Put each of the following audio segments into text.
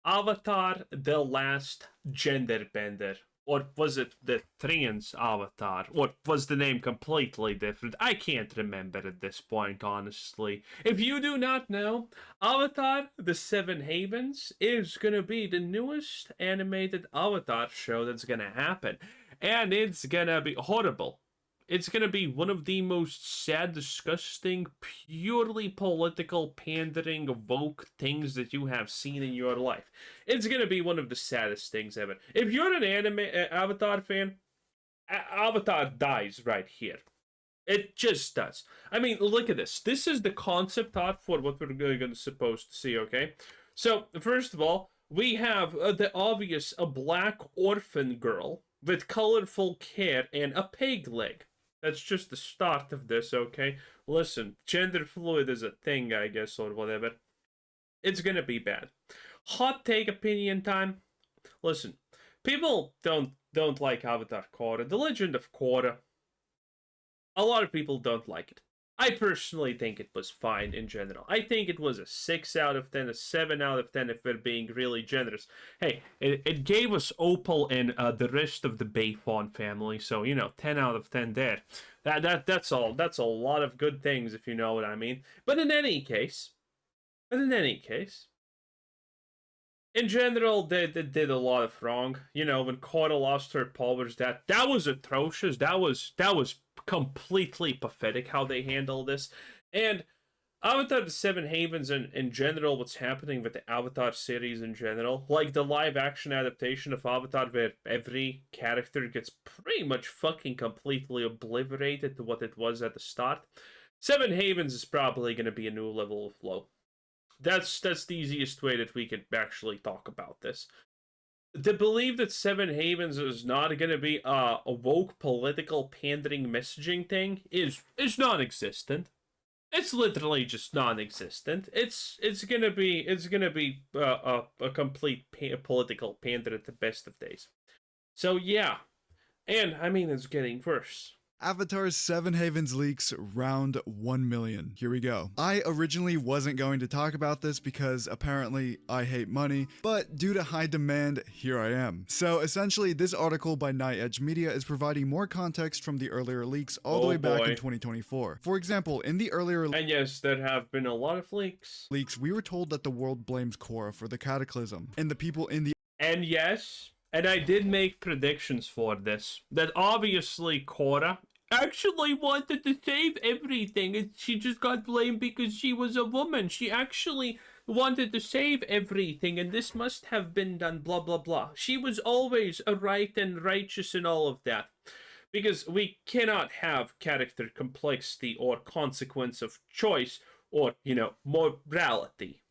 Avatar: The Last Genderbender. Or was it the trans avatar? Or was the name completely different? I can't remember at this point, honestly. If you do not know, Avatar: The Seven Havens is gonna be the newest animated Avatar show that's gonna happen. And it's gonna be horrible. It's gonna be one of the most sad, disgusting, purely political, pandering, woke things that you have seen in your life. It's gonna be one of the saddest things ever. If you're an anime Avatar fan, Avatar dies right here. It just does. I mean, look at this. This is the concept art for what we're going to supposed to see. Okay, so first of all, we have the obvious a black orphan girl with colorful hair and a peg leg. That's just the start of this. Okay, listen, gender fluid is a thing, I guess, or whatever. It's gonna be bad. Hot take opinion time. Listen, people don't like Avatar Korra. The Legend of Korra. A lot of people don't like it. I personally think it was fine in general. I think it was a 6 out of 10, a 7 out of 10 if we're being really generous. Hey, it gave us Opal and the rest of the Bayfawn family, so, 10 out of 10 there. That's all. That's a lot of good things, if you know what I mean. But in any case, in general, they did a lot of wrong. When Korra lost her powers, that was atrocious. That was completely pathetic how they handled this. And Avatar: The Seven Havens in general, what's happening with the Avatar series in general, like the live action adaptation of Avatar where every character gets pretty much fucking completely obliterated to what it was at the start. Seven Havens is probably going to be a new level of low. That's the easiest way that we could actually talk about this. To believe that Seven Havens is not going to be a woke political pandering messaging thing is non-existent. It's literally just non-existent. It's gonna be a complete political pander at the best of days. So yeah, and I mean it's getting worse. Avatar's Seven Havens leaks round 1 million. Here we go. I originally wasn't going to talk about this because apparently I hate money, but due to high demand, here I am. So essentially, this article by Night Edge Media is providing more context from the earlier leaks all the way back in 2024. For example, in the earlier and yes, there have been a lot of leaks, we were told that the world blames Korra for the cataclysm, and the people in the and yes, and I did make predictions for this. That obviously Korra actually wanted to save everything, and she just got blamed because she was a woman. She actually wanted to save everything, and this must have been done, blah, blah, blah. She was always right and righteous and all of that. Because we cannot have character complexity or consequence of choice or, morality.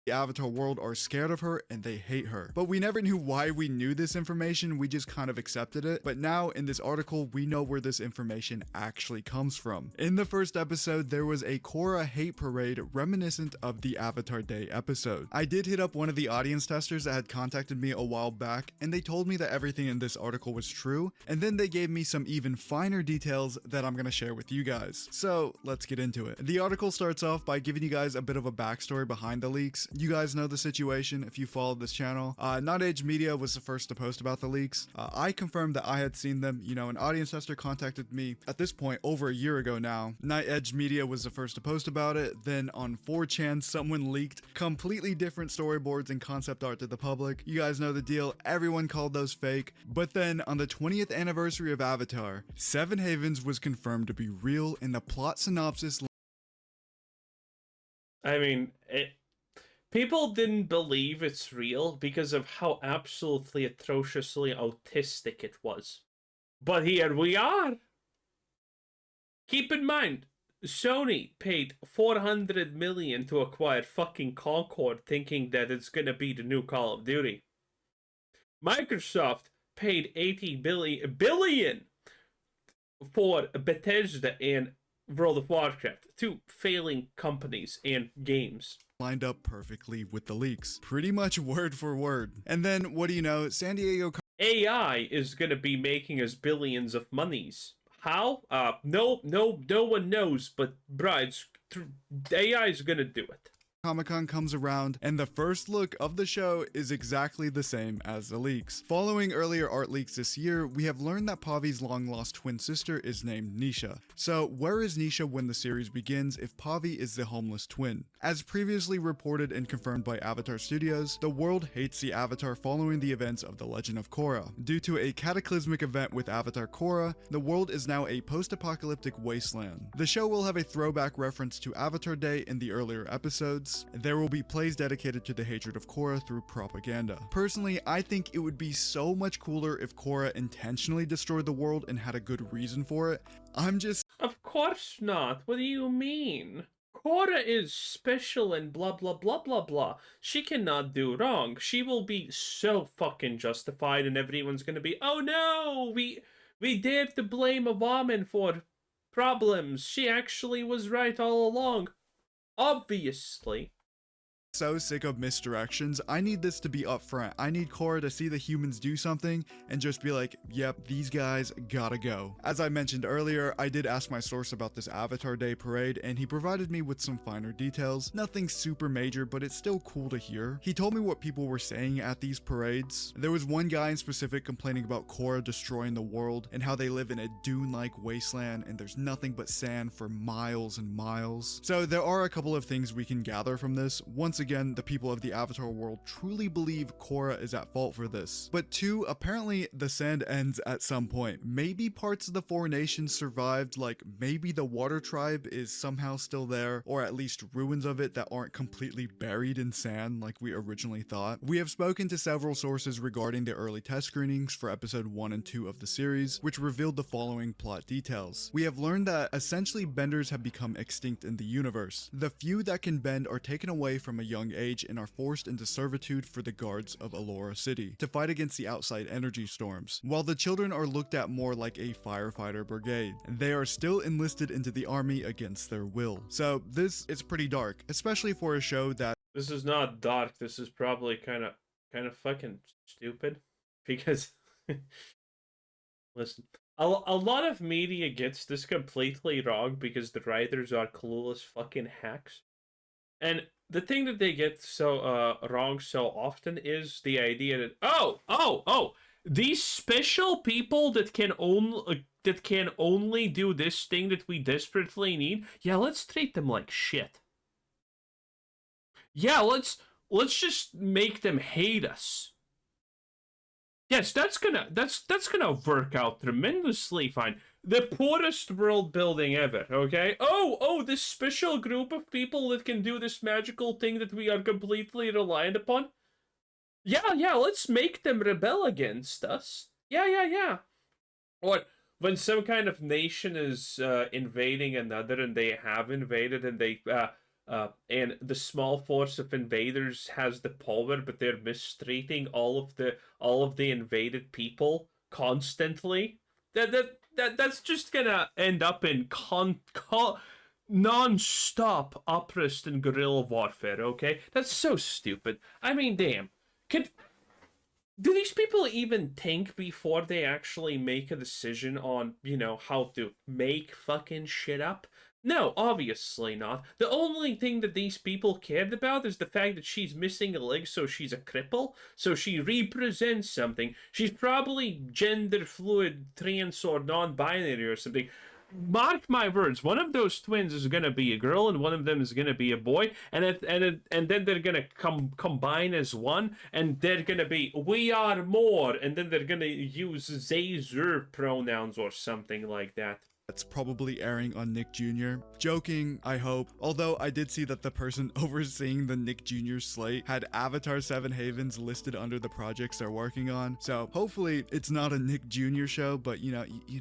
The Avatar world are scared of her and they hate her. But we never knew why we knew this information, we just kind of accepted it. But now in this article, we know where this information actually comes from. In the first episode, there was a Korra hate parade reminiscent of the Avatar Day episode. I did hit up one of the audience testers that had contacted me a while back, and they told me that everything in this article was true, and then they gave me some even finer details that I'm gonna share with you guys. So let's get into it. The article starts off by giving you guys a bit of a backstory behind the leaks. You guys know the situation if you followed this channel. Night Edge Media was the first to post about the leaks. I confirmed that I had seen them. An audience tester contacted me at this point over a year ago now. Night Edge Media was the first to post about it. Then on 4chan, someone leaked completely different storyboards and concept art to the public. You guys know the deal. Everyone called those fake. But then on the 20th anniversary of Avatar, Seven Havens was confirmed to be real in the plot synopsis. I mean, people didn't believe it's real because of how absolutely atrociously autistic it was. But here we are. Keep in mind, Sony paid $400 million to acquire fucking Concord, thinking that it's gonna be the new Call of Duty. Microsoft paid $80 billion for Bethesda and World of Warcraft, two failing companies and games. Lined up perfectly with the leaks, pretty much word for word. And then what do you know, San Diego AI is gonna be making us billions of monies. How? No one knows, but bruh, AI is gonna do it. Comic-Con comes around, and the first look of the show is exactly the same as the leaks. Following earlier art leaks this year, we have learned that Pavi's long-lost twin sister is named Nisha. So where is Nisha when the series begins if Pavi is the homeless twin? As previously reported and confirmed by Avatar Studios, the world hates the Avatar following the events of The Legend of Korra. Due to a cataclysmic event with Avatar Korra, the world is now a post-apocalyptic wasteland. The show will have a throwback reference to Avatar Day in the earlier episodes. There will be plays dedicated to the hatred of Korra through propaganda. Personally, I think it would be so much cooler if Korra intentionally destroyed the world and had a good reason for it. Of course not. What do you mean? Korra is special and blah blah blah blah blah. She cannot do wrong. She will be so fucking justified, and everyone's gonna be, oh no, we dared to blame a woman for problems. She actually was right all along. Obviously. So sick of misdirections. I need this to be upfront. I need Korra to see the humans do something and just be like, yep, these guys gotta go. As I mentioned earlier, I did ask my source about this Avatar Day parade, and he provided me with some finer details. Nothing super major, but it's still cool to hear. He told me what people were saying at these parades. There was one guy in specific complaining about Korra destroying the world and how they live in a dune-like wasteland and there's nothing but sand for miles and miles. So there are a couple of things we can gather from this. Once again, the people of the Avatar world truly believe Korra is at fault for this. But two, apparently the sand ends at some point. Maybe parts of the Four Nations survived, like maybe the Water Tribe is somehow still there, or at least ruins of it that aren't completely buried in sand like we originally thought. We have spoken to several sources regarding the early test screenings for episode 1 and 2 of the series, which revealed the following plot details. We have learned that essentially benders have become extinct in the universe. The few that can bend are taken away from a young age and are forced into servitude for the guards of Allura City to fight against the outside energy storms, while the children are looked at more like a firefighter brigade. They are still enlisted into the army against their will. So this is pretty dark, especially for a show that— This is not dark. This is probably kind of fucking stupid, because listen, a lot of media gets this completely wrong because the writers are clueless fucking hacks. And the thing that they get so wrong so often is the idea that these special people that can only do this thing that we desperately need, yeah, let's treat them like shit. Yeah, let's just make them hate us. Yes, that's gonna work out tremendously fine. The poorest world building ever, okay? Oh, this special group of people that can do this magical thing that we are completely reliant upon. Yeah, let's make them rebel against us. Yeah. Or when some kind of nation is invading another, and they have invaded, and and the small force of invaders has the power, but they're mistreating all of the invaded people constantly. That's just gonna end up in non-stop uprest and guerrilla warfare. Okay, that's so stupid. I mean, damn. Do these people even think before they actually make a decision on, how to make fucking shit up? No, obviously not. The only thing that these people cared about is the fact that she's missing a leg, so she's a cripple, so she represents something. She's probably gender fluid, trans, or non-binary or something. Mark my words, one of those twins is gonna be a girl and one of them is gonna be a boy, and then they're gonna combine as one, and they're gonna be we are more, and then they're gonna use they pronouns or something like that. That's probably airing on Nick Jr. Joking, I hope. Although I did see that the person overseeing the Nick Jr. slate had Avatar 7 Havens listed under the projects they're working on. So hopefully it's not a Nick Jr. show, but you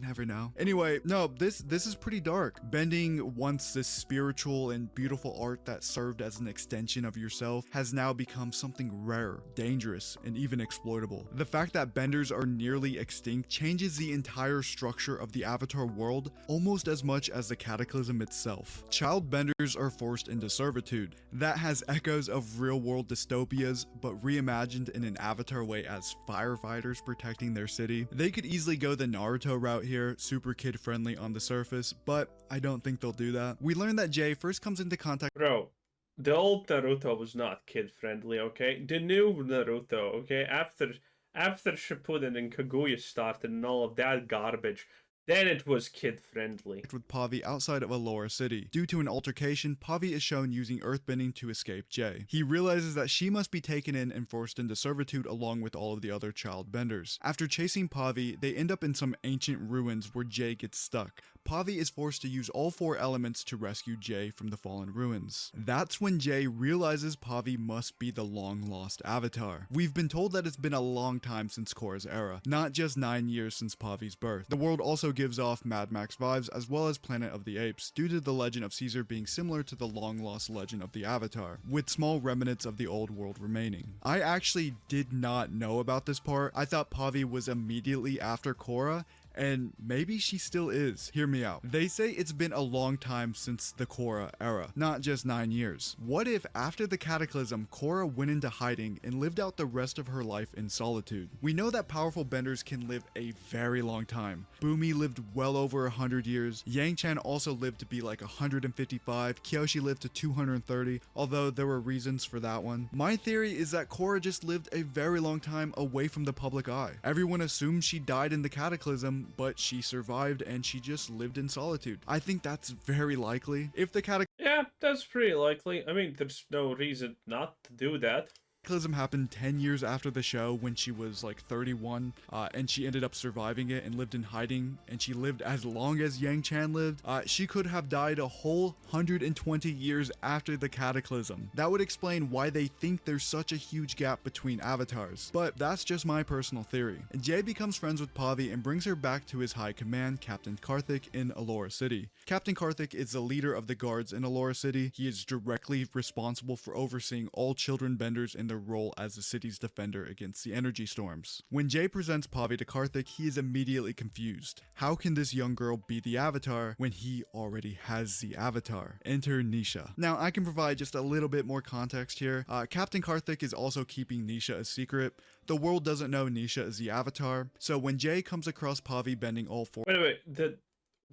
never know. Anyway, no, this is pretty dark. Bending, once this spiritual and beautiful art that served as an extension of yourself, has now become something rare, dangerous, and even exploitable. The fact that benders are nearly extinct changes the entire structure of the Avatar world almost as much as the cataclysm itself. Child benders are forced into servitude. That has echoes of real-world dystopias, but reimagined in an Avatar way as firefighters protecting their city. They could easily go the Naruto route here, super kid-friendly on the surface, but I don't think they'll do that. We learned that Jay first comes into contact— Bro, the old Naruto was not kid friendly, okay? The new Naruto, okay, after Shippuden and Kaguya started and all of that garbage, then it was kid friendly. With Pavi outside of Allura City. Due to an altercation, Pavi is shown using earthbending to escape Jay. He realizes that she must be taken in and forced into servitude along with all of the other child benders. After chasing Pavi, they end up in some ancient ruins where Jay gets stuck. Pavi is forced to use all 4 elements to rescue Jay from the fallen ruins. That's when Jay realizes Pavi must be the long-lost avatar. We've been told that it's been a long time since Korra's era, not just 9 years since Pavi's birth. The world also gives off Mad Max vibes as well as Planet of the Apes, due to the legend of Caesar being similar to the long-lost legend of the Avatar, with small remnants of the old world remaining. I actually did not know about this part. I thought Pavi was immediately after Korra, and maybe she still is. Hear me out. They say it's been a long time since the Korra era, not just 9 years. What if after the cataclysm, Korra went into hiding and lived out the rest of her life in solitude? We know that powerful benders can live a very long time. Bumi lived well over 100 years. Yang Chan also lived to be like 155. Kyoshi lived to 230, although there were reasons for that one. My theory is that Korra just lived a very long time away from the public eye. Everyone assumed she died in the cataclysm, but she survived and she just lived in solitude. I think that's very likely. If the Yeah, that's pretty likely. I mean, there's no reason not to do that. cataclysm happened 10 years after the show when she was like 31, and she ended up surviving it and lived in hiding, and she lived as long as Yang Chan lived. She could have died a whole 120 years after the cataclysm. That would explain why they think there's such a huge gap between avatars, but that's just my personal theory. Jay becomes friends with Pavi and brings her back to his high command, Captain Karthik, in Allura City. Captain Karthik is the leader of the guards in Allura City. He is directly responsible for overseeing all children benders in their role as the city's defender against the energy storms. When Jay presents Pavi to Karthik, he is immediately confused. How can this young girl be the avatar when he already has the avatar? Enter Nisha. Now, I can provide just a little bit more context here. Captain Karthik is also keeping Nisha a secret. The world doesn't know Nisha is the avatar, so when Jay comes across Pavi bending all 4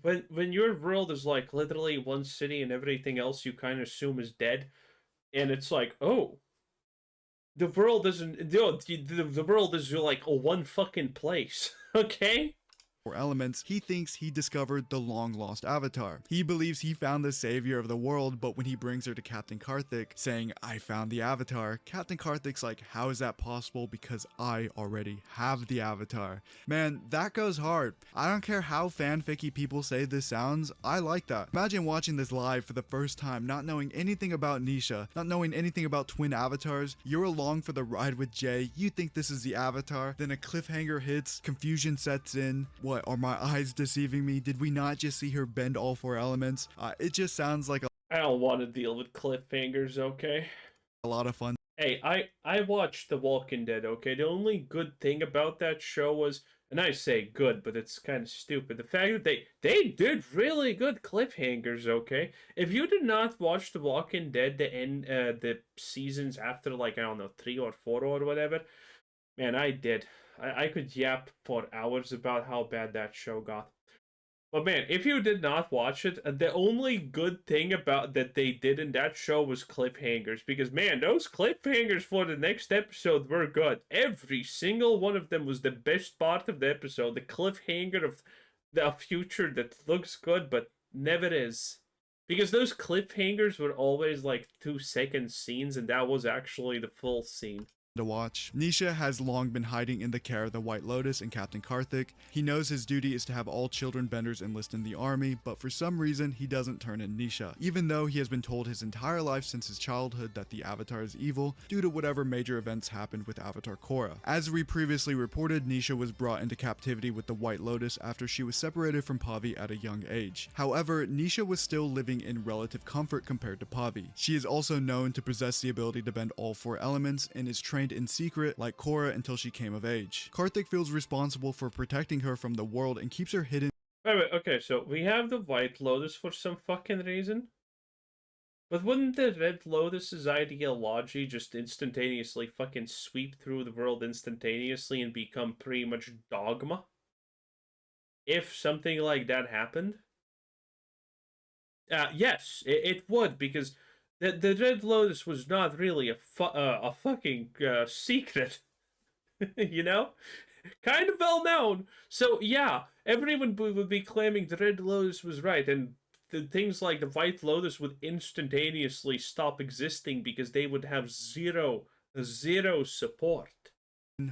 Wait, when your world is like literally one city and everything else you kind of assume is dead, and it's like, oh, the world isn't the world is like a one fucking place, okay? elements, he thinks he discovered the long-lost avatar. He believes he found the savior of the world, but when he brings her to Captain Karthik, saying, I found the avatar, Captain Karthik's like, how is that possible? Because I already have the avatar. Man, that goes hard. I don't care how fanficky people say this sounds, I like that. Imagine watching this live for the first time, not knowing anything about Nisha, not knowing anything about twin avatars. You're along for the ride with Jay, you think this is the avatar, then a cliffhanger hits, confusion sets in. What, are my eyes deceiving me? Did we not just see her bend all 4 elements? It just sounds like I don't want to deal with cliffhangers, okay? a lot of fun. Hey, I watched The Walking Dead, okay? The only good thing about that show was, and I say good, but it's kind of stupid, the fact that they did really good cliffhangers, okay? If you did not watch The Walking Dead the seasons after, like, I don't know, 3 or 4 or whatever, man, I did. I could yap for hours about how bad that show got. But man, if you did not watch it, the only good thing about that they did in that show was cliffhangers. Because man, those cliffhangers for the next episode were good. Every single one of them was the best part of the episode. The cliffhanger of the future that looks good but never is. Because those cliffhangers were always like 2 second scenes, and that was actually the full scene To watch. Nisha has long been hiding in the care of the White Lotus and Captain Karthik. He knows his duty is to have all children benders enlist in the army, but for some reason he doesn't turn in Nisha, even though he has been told his entire life since his childhood that the Avatar is evil due to whatever major events happened with Avatar Korra. As we previously reported, Nisha was brought into captivity with the White Lotus after she was separated from Pavi at a young age. However, Nisha was still living in relative comfort compared to Pavi. She is also known to possess the ability to bend all 4 elements and is trained in secret like Korra until she came of age. Karthik feels responsible for protecting her from the world and keeps her hidden. Wait, okay, so we have the White Lotus for some fucking reason? But wouldn't the Red Lotus's ideology just instantaneously fucking sweep through the world instantaneously and become pretty much dogma? If something like that happened? Yes, it would, because The Red Lotus was not really a fucking secret, you know? Kind of well known. So yeah, everyone would be claiming the Red Lotus was right, and the things like the White Lotus would instantaneously stop existing because they would have zero support.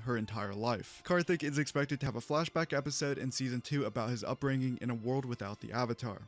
Her entire life. Karthik is expected to have a flashback episode in season 2 about his upbringing in a world without the Avatar.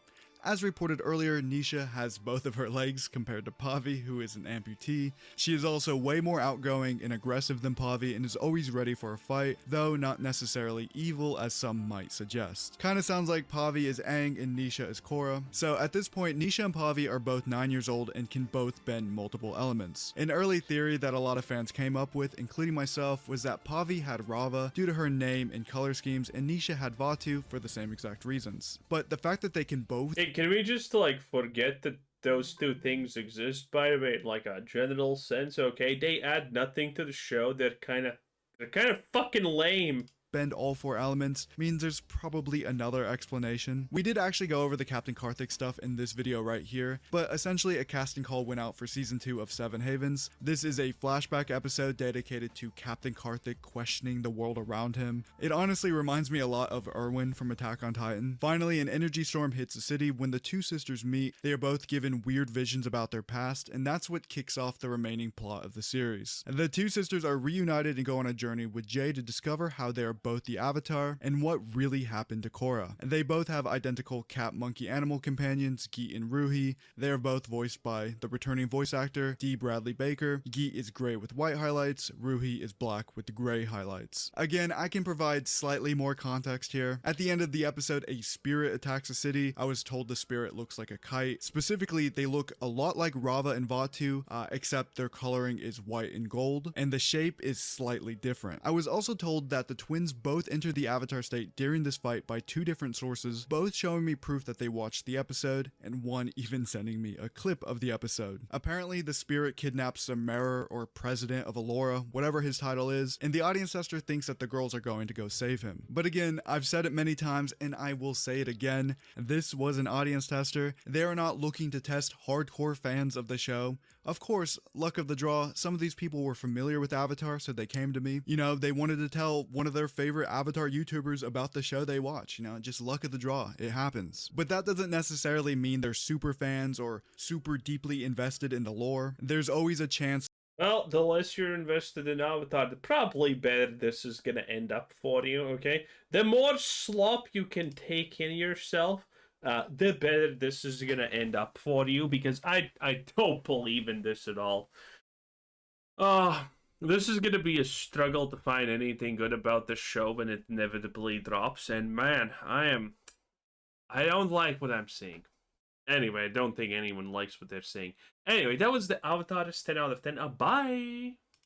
As reported earlier, Nisha has both of her legs compared to Pavi, who is an amputee. She is also way more outgoing and aggressive than Pavi and is always ready for a fight, though not necessarily evil as some might suggest. Kinda sounds like Pavi is Aang and Nisha is Korra. So at this point, Nisha and Pavi are both 9 years old and can both bend multiple elements. An early theory that a lot of fans came up with, including myself, was that Pavi had Rava due to her name and color schemes, and Nisha had Vatu for the same exact reasons. But the fact that they can both Can we just like forget that those two things exist by the way, in like a general sense? Okay, they add nothing to the show. They're kind of fucking lame. bend all 4 elements means there's probably another explanation. We did actually go over the Captain Karthik stuff in this video right here, but essentially a casting call went out for season 2 of Seven Havens. This is a flashback episode dedicated to Captain Karthik questioning the world around him. It honestly reminds me a lot of Erwin from Attack on Titan. Finally, an energy storm hits the city. When the two sisters meet, they are both given weird visions about their past, and that's what kicks off the remaining plot of the series. The two sisters are reunited and go on a journey with Jay to discover how they are both the Avatar and what really happened to Korra. They both have identical cat monkey animal companions, Geet and Ruhi. They are both voiced by the returning voice actor D. Bradley Baker. Geet is gray with white highlights, Ruhi is black with the gray highlights. Again, I can provide slightly more context here. At the end of the episode, a spirit attacks a city. I was told the spirit looks like a kite. Specifically, they look a lot like Rava and Vatu, except their coloring is white and gold, and the shape is slightly different. I was also told that the twins both entered the Avatar state during this fight by 2 different sources, both showing me proof that they watched the episode, and one even sending me a clip of the episode. Apparently, the spirit kidnaps the mayor or president of Allura, whatever his title is, and the audience tester thinks that the girls are going to go save him. But again, I've said it many times, and I will say it again, this was an audience tester. They are not looking to test hardcore fans of the show. Of course, luck of the draw, some of these people were familiar with Avatar, so they came to me. You know, they wanted to tell one of their favorite Avatar YouTubers about the show they watch. You know, just luck of the draw. It happens. But that doesn't necessarily mean they're super fans or super deeply invested in the lore. There's always a chance. Well, the less you're invested in Avatar, the probably better this is gonna end up for you, okay? The more slop you can take in yourself, the better this is gonna end up for you, because I don't believe in this at all. This is gonna be a struggle to find anything good about the show when it inevitably drops, and man, I don't like what I'm seeing. Anyway, I don't think anyone likes what they're saying. Anyway, that was the Avatar 10 out of 10. Bye!